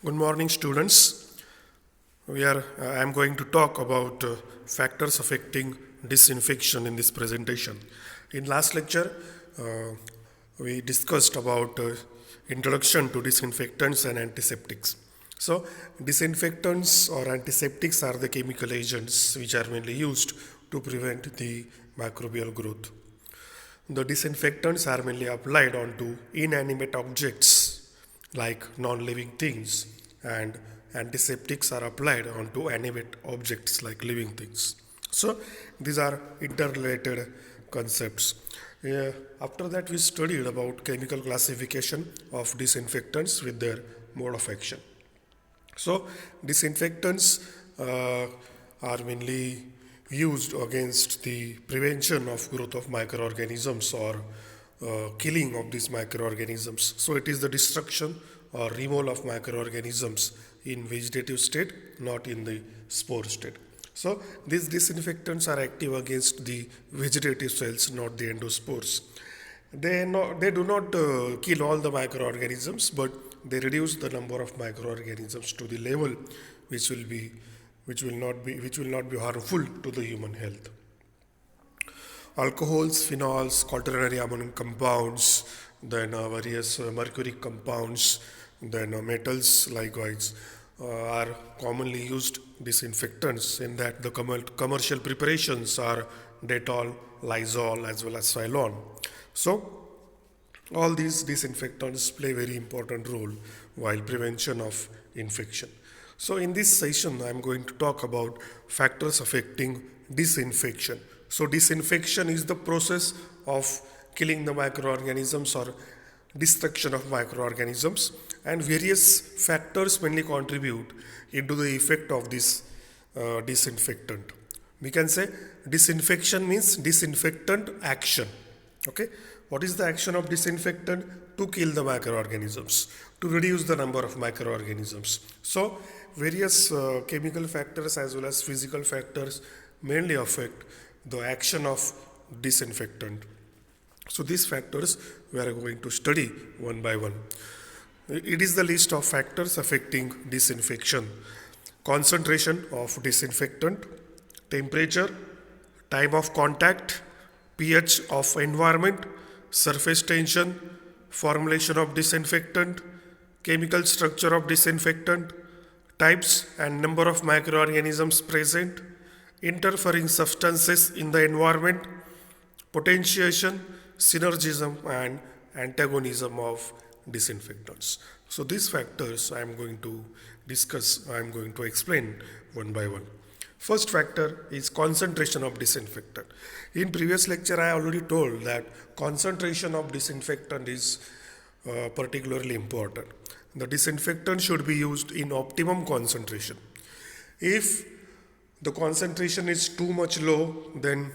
Good morning, students. I am going to talk about factors affecting disinfection in this presentation. In last lecture, uh, we discussed about introduction to disinfectants and antiseptics. So, disinfectants or antiseptics are the chemical agents which are mainly used to prevent the microbial growth. The disinfectants are mainly applied onto inanimate objects like non-living things, and antiseptics are applied onto animate objects like living things. So these are interrelated concepts. After that, we studied about chemical classification of disinfectants with their mode of action. So disinfectants are mainly used against the prevention of growth of microorganisms or killing of these microorganisms. So it is the destruction or removal of microorganisms in vegetative state, not in the spore state. So these disinfectants are active against the vegetative cells, not the endospores. They do not kill all the microorganisms, but they reduce the number of microorganisms to the level which will be which will not be harmful to the human health. Alcohols, phenols, quaternary ammonium compounds, then various mercury compounds, then metals likewise are commonly used disinfectants in that the commercial preparations are Dettol, Lysol as well as Cylon. So all these disinfectants play very important role while prevention of infection. So in this session, I am going to talk about factors affecting disinfection. So disinfection is the process of killing the microorganisms or destruction of microorganisms, and various factors mainly contribute into the effect of this disinfectant. We can say disinfection means disinfectant action. Okay, what is the action of disinfectant? To kill the microorganisms, to reduce the number of microorganisms. So various chemical factors as well as physical factors mainly affect the action of disinfectant. So these factors we are going to study one by one. It is the list of factors affecting disinfection: concentration of disinfectant, temperature, time of contact, pH of environment, surface tension, formulation of disinfectant, chemical structure of disinfectant, types and number of microorganisms present, interfering substances in the environment, potentiation, synergism, and antagonism of disinfectants. So these factors I am going to discuss, I am going to explain one by one. First factor is concentration of disinfectant. In previous lecture, I already told that concentration of disinfectant is particularly important. The disinfectant should be used in optimum concentration. If the concentration is too much low, then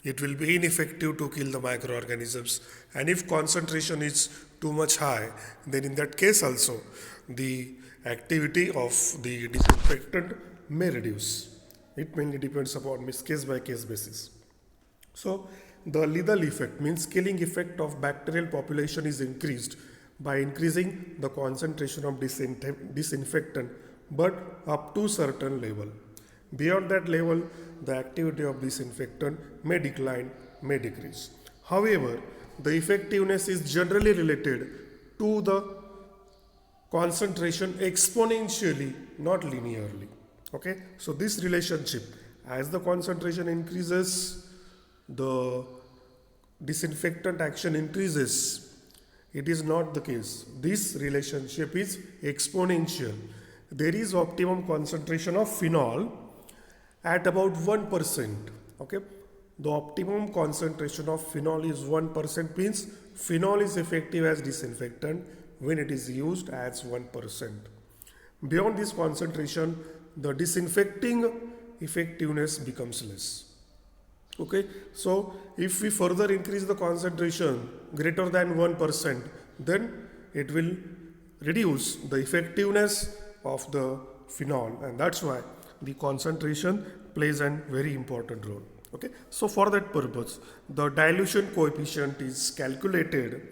it will be ineffective to kill the microorganisms. And if concentration is too much high, then in that case also the activity of the disinfectant may reduce. It mainly depends upon case by case basis. So the lethal effect means killing effect of bacterial population is increased by increasing the concentration of disinfectant, but up to certain level. Beyond that level, the activity of disinfectant may decline, may decrease. However, the effectiveness is generally related to the concentration exponentially, not linearly. Okay, so this relationship, as the concentration increases, the disinfectant action increases. It is not the case. This relationship is exponential. There is optimum concentration of phenol at about 1%. Okay, the optimum concentration of phenol is 1%, means phenol is effective as disinfectant when it is used as 1%. Beyond this concentration, the disinfecting effectiveness becomes less. Okay, so if we further increase the concentration greater than 1%, then it will reduce the effectiveness of the phenol, and that's why the concentration plays a very important role. Okay, so for that purpose, the dilution coefficient is calculated,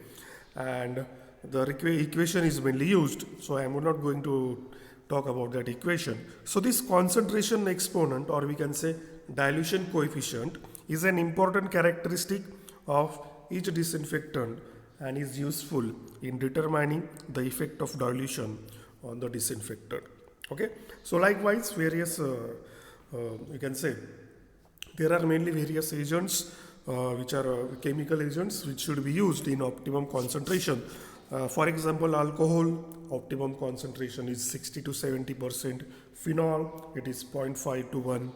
and the equation is mainly used, so I am not going to talk about that equation. So this concentration exponent, or we can say dilution coefficient, is an important characteristic of each disinfectant and is useful in determining the effect of dilution on the disinfectant. Okay, so likewise various you can say there are mainly various agents which are chemical agents which should be used in optimum concentration. For example, alcohol optimum concentration is 60 to 70%, phenol it is 0.5 to 1,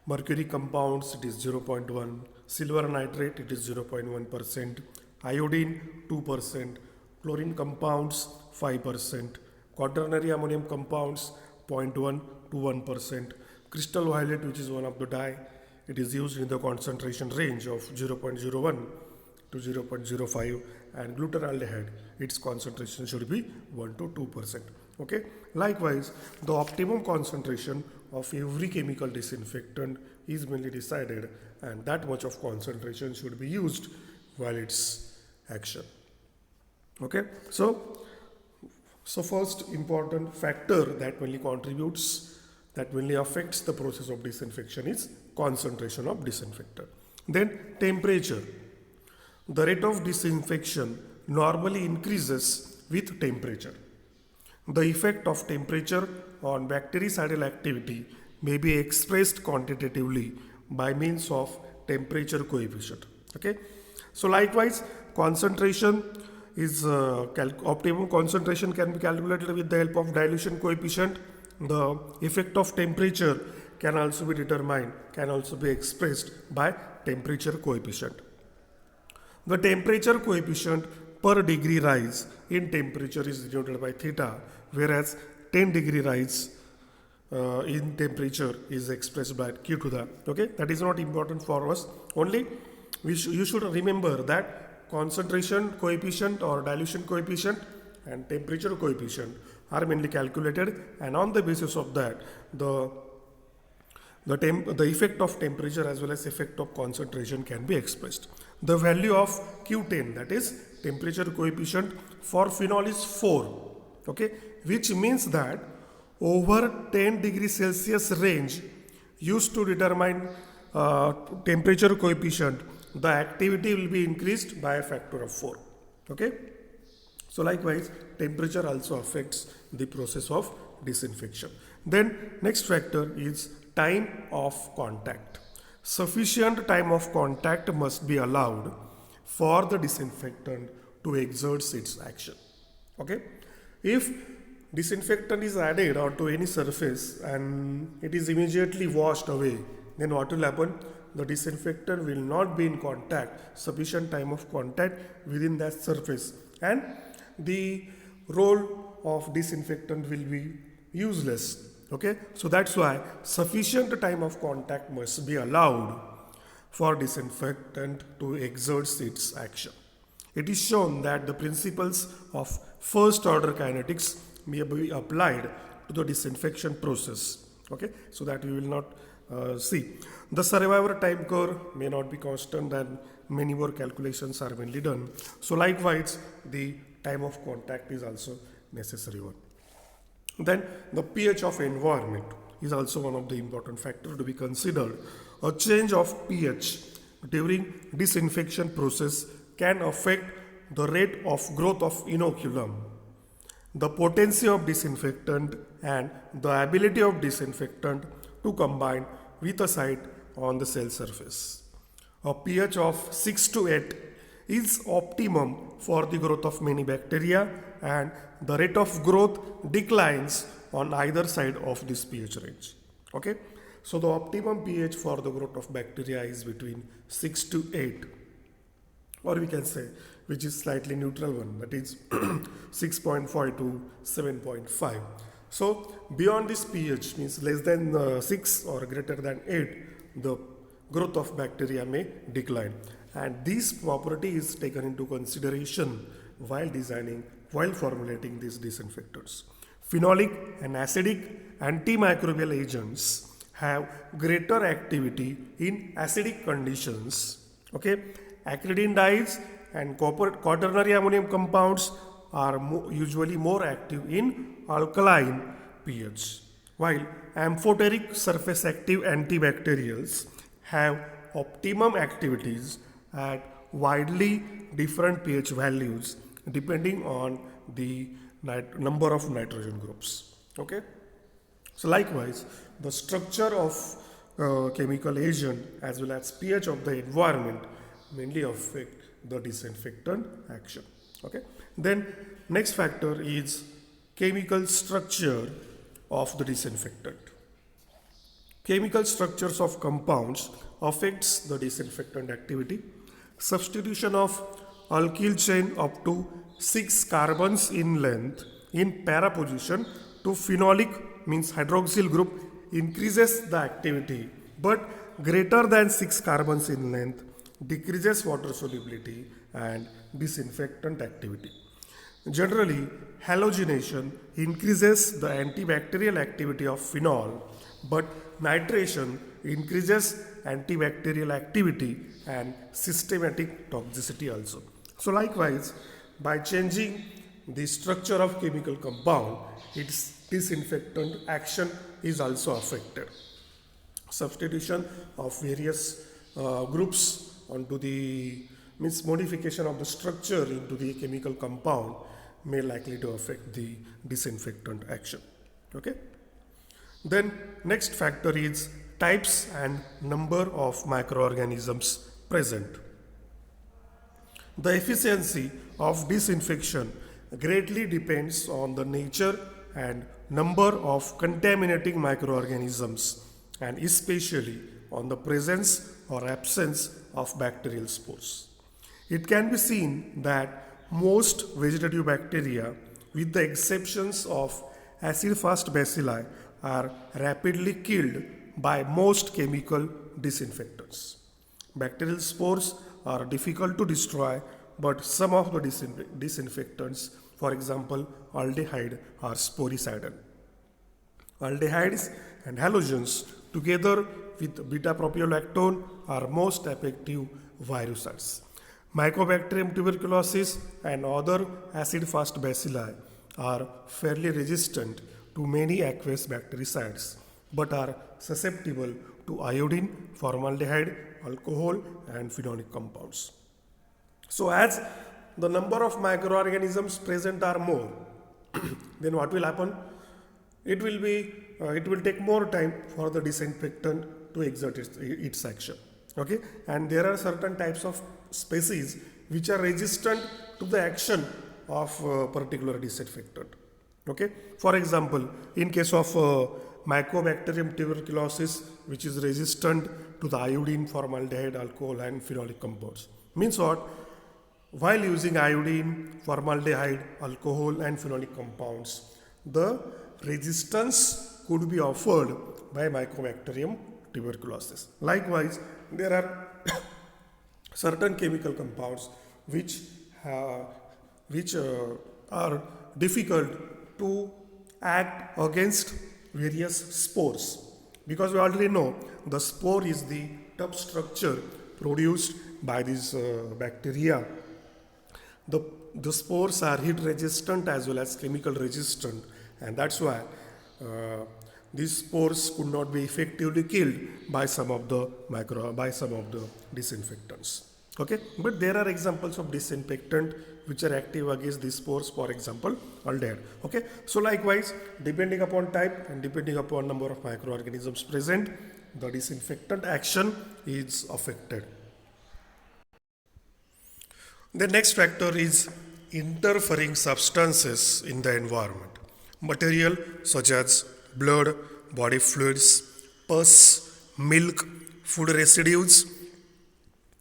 mercury compounds it is 0.1, silver nitrate it is 0.1%, iodine 2%, chlorine compounds 5%, quaternary ammonium compounds 0.1 to 1%, crystal violet which is one of the dye, it is used in the concentration range of 0.01 to 0.05, and glutaraldehyde its concentration should be 1 to 2%. Okay, likewise the optimum concentration of every chemical disinfectant is mainly decided, and that much of concentration should be used while its action. Okay, so first important factor that mainly contributes, that mainly affects the process of disinfection is concentration of disinfectant. Then temperature. The rate of disinfection normally increases with temperature. The effect of temperature on bactericidal activity may be expressed quantitatively by means of temperature coefficient. Okay, so likewise concentration is optimum concentration can be calculated with the help of dilution coefficient. The effect of temperature can also be determined, can also be expressed by temperature coefficient. The temperature coefficient per degree rise in temperature is denoted by theta, whereas 10 degree rise in temperature is expressed by q to the, okay, that is not important for us. Only you should remember that concentration coefficient or dilution coefficient and temperature coefficient are mainly calculated, and on the basis of that the effect of temperature as well as effect of concentration can be expressed. The value of Q10, that is temperature coefficient for phenol, is 4, okay, which means that over 10 degrees Celsius range used to determine temperature coefficient, the activity will be increased by a factor of 4. Okay, so likewise temperature also affects the process of disinfection. Then next factor is time of contact. Sufficient time of contact must be allowed for the disinfectant to exert its action. Okay, if disinfectant is added onto any surface and it is immediately washed away, then what will happen? The disinfectant will not be in contact, sufficient time of contact within that surface, and the role of disinfectant will be useless. Okay, so that's why sufficient time of contact must be allowed for disinfectant to exert its action. It is shown that the principles of first order kinetics may be applied to the disinfection process. Okay, so that we will not see. The survivor time curve may not be constant, and many more calculations are mainly done. So likewise the time of contact is also necessary one. Then the pH of environment is also one of the important factors to be considered. A change of pH during disinfection process can affect the rate of growth of inoculum, the potency of disinfectant, and the ability of disinfectant to combine with a site on the cell surface. A pH of 6 to 8 is optimum for the growth of many bacteria, and the rate of growth declines on either side of this pH range. Okay, so the optimum pH for the growth of bacteria is between 6 to 8, or we can say which is slightly neutral one, that is 6.5 to 7.5. So beyond this pH, means less than 6 or greater than 8, the growth of bacteria may decline, and this property is taken into consideration while formulating these disinfectants. Phenolic and acidic antimicrobial agents have greater activity in acidic conditions. Okay, acridine dyes and quaternary ammonium compounds are usually more active in alkaline pH, while amphoteric surface active antibacterials have optimum activities at widely different pH values depending on the number of nitrogen groups. Okay. So likewise, the structure of chemical agent as well as pH of the environment mainly affect the disinfectant action. Okay. Then next factor is chemical structure of the disinfectant. Chemical structures of compounds affects the disinfectant activity. Substitution of alkyl chain up to 6 carbons in length in para position to phenolic means hydroxyl group increases the activity, but greater than 6 carbons in length decreases water solubility and disinfectant activity. Generally, halogenation increases the antibacterial activity of phenol, but nitration increases antibacterial activity and systematic toxicity also. So likewise, by changing the structure of chemical compound, its disinfectant action is also affected. Substitution of various groups onto the means modification of the structure into the chemical compound may likely to affect the disinfectant action. Okay. Then next factor is types and number of microorganisms present. The efficiency of disinfection greatly depends on the nature and number of contaminating microorganisms and especially on the presence or absence of bacterial spores. It can be seen that most vegetative bacteria, with the exceptions of acid-fast bacilli, are rapidly killed by most chemical disinfectants. Bacterial spores are difficult to destroy, but some of the disinfectants, for example, aldehyde, are sporicidal. Aldehydes and halogens, together with beta-propiolactone, are most effective virucides. Mycobacterium tuberculosis and other acid-fast bacilli are fairly resistant to many aqueous bactericides, but are susceptible to iodine, formaldehyde, alcohol, and phenolic compounds. So, as the number of microorganisms present are more, then what will happen? It will take more time for the disinfectant to exert its action. Okay, and there are certain types of species which are resistant to the action of particular disinfectant. Okay, for example, in case of Mycobacterium tuberculosis, which is resistant to the iodine, formaldehyde, alcohol, and phenolic compounds. Means what? While using iodine, formaldehyde, alcohol, and phenolic compounds, the resistance could be offered by Mycobacterium tuberculosis. Likewise, there are certain chemical compounds which are difficult to act against various spores, because we already know the spore is the tough structure produced by these bacteria. The spores are heat resistant as well as chemical resistant, and that's why these spores could not be effectively killed by some of the disinfectants. Okay, but there are examples of disinfectant which are active against these spores, for example, aldehyde. Okay, so likewise, depending upon type and depending upon number of microorganisms present, the disinfectant action is affected. The next factor is interfering substances in the environment. Material such as blood, body fluids, pus, milk, food residues,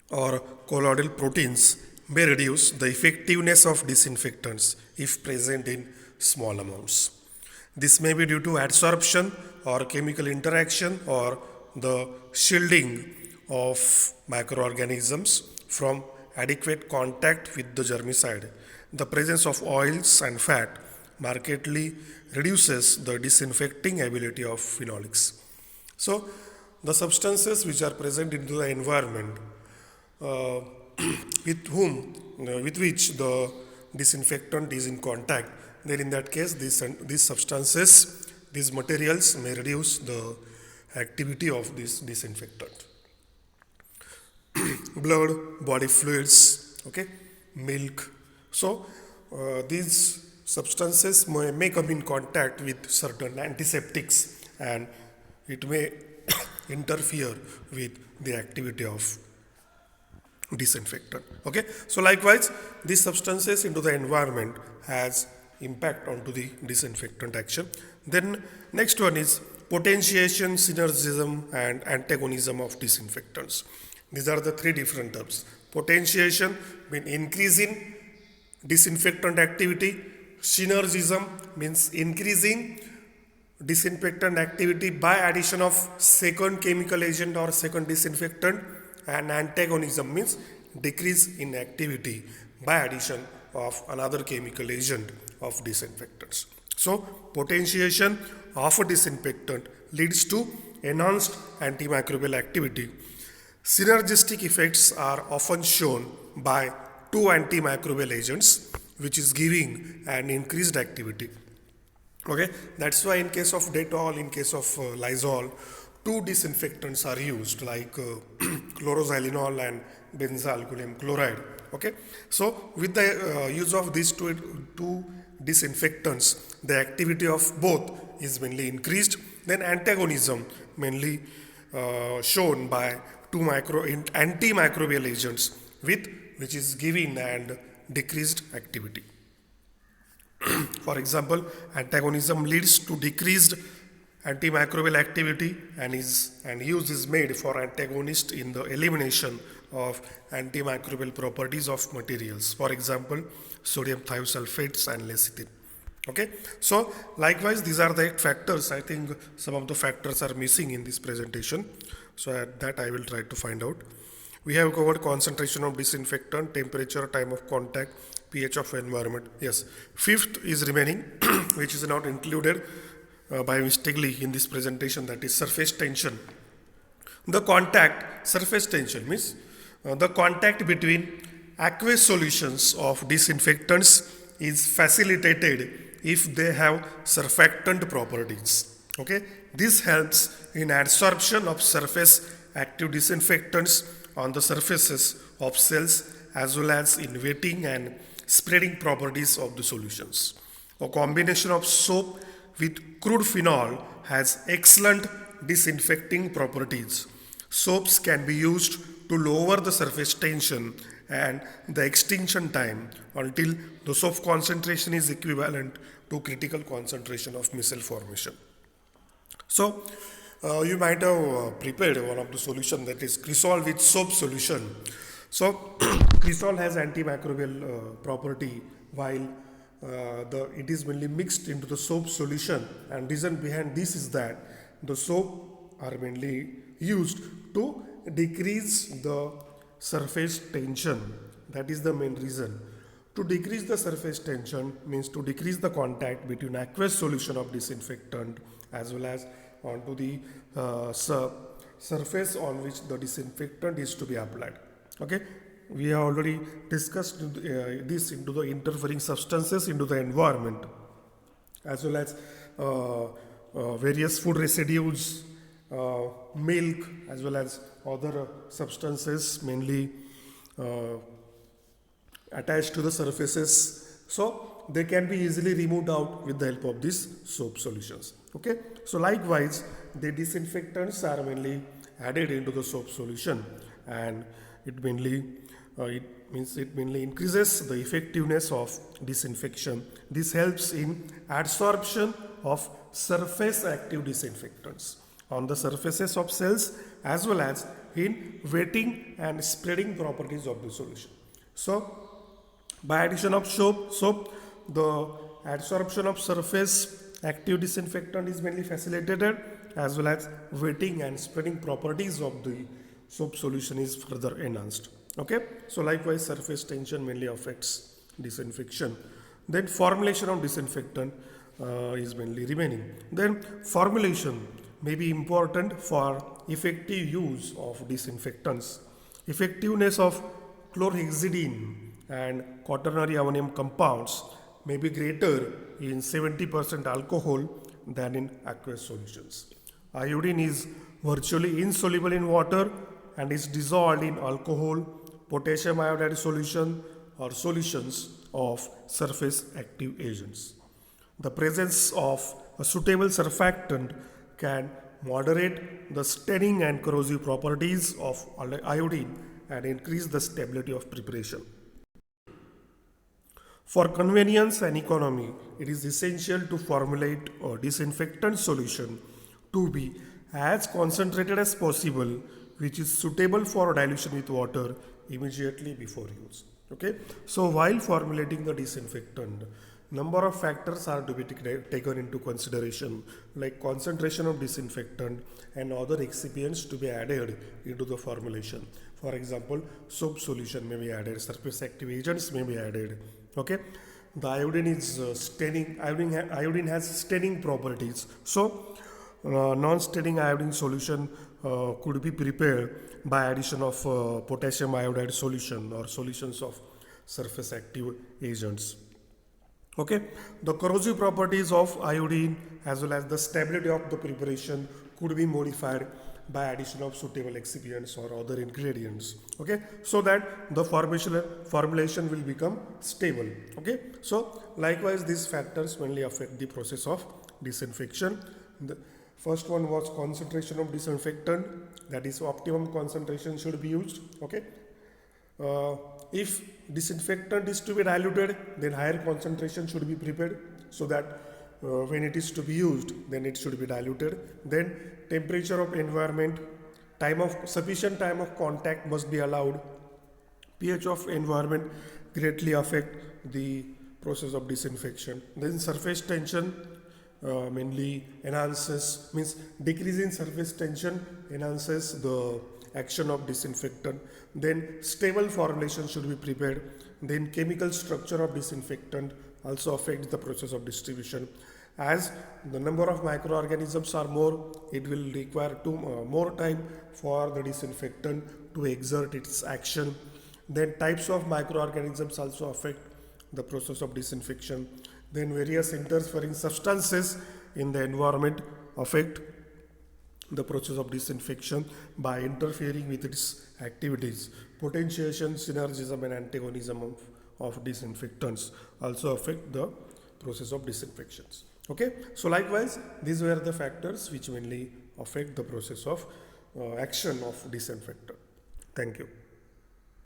or colloidal proteins may reduce the effectiveness of disinfectants if present in small amounts. This may be due to adsorption or chemical interaction or the shielding of microorganisms from adequate contact with the germicide. The presence of oils and fat markedly reduces the disinfecting ability of phenolics. So, the substances which are present into the environment with which the disinfectant is in contact, then in that case these substances, these materials may reduce the activity of this disinfectant. Blood, body fluids, okay, milk. So these substances may come in contact with certain antiseptics and it may interfere with the activity of disinfectant. Okay, so likewise these substances into the environment has impact onto the disinfectant action. Then next one is potentiation, synergism and antagonism of disinfectants. These are the three different terms. Potentiation means increasing disinfectant activity. Synergism means increasing disinfectant activity by addition of second chemical agent or second disinfectant, and antagonism means decrease in activity by addition of another chemical agent of disinfectants. So potentiation of a disinfectant leads to enhanced antimicrobial activity. Synergistic effects are often shown by two antimicrobial agents which is giving an increased activity. Okay, that's why in case of Dettol, in case of Lysol, two disinfectants are used like chloroxylenol and benzalkonium chloride. Okay, so with the use of these two disinfectants, the activity of both is mainly increased. Then antagonism mainly shown by two antimicrobial agents which is giving and decreased activity. For example, antagonism leads to decreased antimicrobial activity and use is made for antagonist in the elimination of antimicrobial properties of materials. For example, sodium thiosulfates and lecithin. Okay, so likewise these are the 8 factors. I think some of the factors are missing in this presentation, so at that I will try to find out. We have covered concentration of disinfectant, temperature, time of contact, pH of environment. Yes, fifth is remaining which is not included by mistakenly in this presentation, that is surface tension. The contact, surface tension means the contact between aqueous solutions of disinfectants is facilitated if they have surfactant properties. Okay, this helps in adsorption of surface active disinfectants on the surfaces of cells as well as in wetting and spreading properties of the solutions. A combination of soap with crude phenol has excellent disinfecting properties. Soaps can be used to lower the surface tension and the extinction time until the soap concentration is equivalent to critical concentration of micelle formation. So you might have prepared one of the solution, that is Cresol with soap solution. So Cresol has antimicrobial property while it is mainly mixed into the soap solution, and reason behind this is that the soap are mainly used to decrease the surface tension. That is the main reason. To decrease the surface tension means to decrease the contact between aqueous solution of disinfectant as well as onto the surface on which the disinfectant is to be applied. Okay, we have already discussed this into the interfering substances into the environment as well as various food residues, milk as well as other substances mainly attached to the surfaces, so they can be easily removed out with the help of these soap solutions. Okay, so likewise the disinfectants are mainly added into the soap solution, and it mainly increases the effectiveness of disinfection. This helps in adsorption of surface active disinfectants on the surfaces of cells as well as in wetting and spreading properties of the solution. So by addition of soap, the adsorption of surface active disinfectant is mainly facilitated as well as wetting and spreading properties of the soap solution is further enhanced. Okay, so likewise surface tension mainly affects disinfection. Then formulation of disinfectant is mainly remaining. Then formulation may be important for effective use of disinfectants. Effectiveness of chlorhexidine and quaternary ammonium compounds may be greater in 70% alcohol than in aqueous solutions. Iodine is virtually insoluble in water and is dissolved in alcohol, potassium iodide solution, or solutions of surface active agents. The presence of a suitable surfactant can moderate the staining and corrosive properties of iodine and increase the stability of preparation. For convenience and economy, it is essential to formulate a disinfectant solution to be as concentrated as possible, which is suitable for dilution with water immediately before use. Okay, so while formulating the disinfectant, number of factors are to be taken into consideration, like concentration of disinfectant and other excipients to be added into the formulation. For example, soap solution may be added, surface active agents may be added. Okay, the iodine is staining. Iodine has staining properties. So, non-staining iodine solution could be prepared by addition of potassium iodide solution or solutions of surface active agents. Okay, the corrosive properties of iodine as well as the stability of the preparation could be modified by addition of suitable excipients or other ingredients. Okay, so that the formulation will become stable. Okay, so likewise these factors mainly affect the process of disinfection. The first one was concentration of disinfectant, that is optimum concentration should be used. Okay, if disinfectant is to be diluted, then higher concentration should be prepared, so that when it is to be used, then it should be diluted. Then temperature of environment, sufficient time of contact must be allowed. pH of environment greatly affect the process of disinfection. Then surface tension mainly means decreasing surface tension enhances the action of disinfectant. Then stable formulation should be prepared. Then chemical structure of disinfectant also affects the process of distribution. As the number of microorganisms are more, it will require more time for the disinfectant to exert its action. Then types of microorganisms also affect the process of disinfection. Then various interfering substances in the environment affect the process of disinfection by interfering with its activities. Potentiation, synergism and antagonism of disinfectants also affect the process of disinfections. Okay, so likewise these were the factors which mainly affect the process of action of disinfectant. Thank you.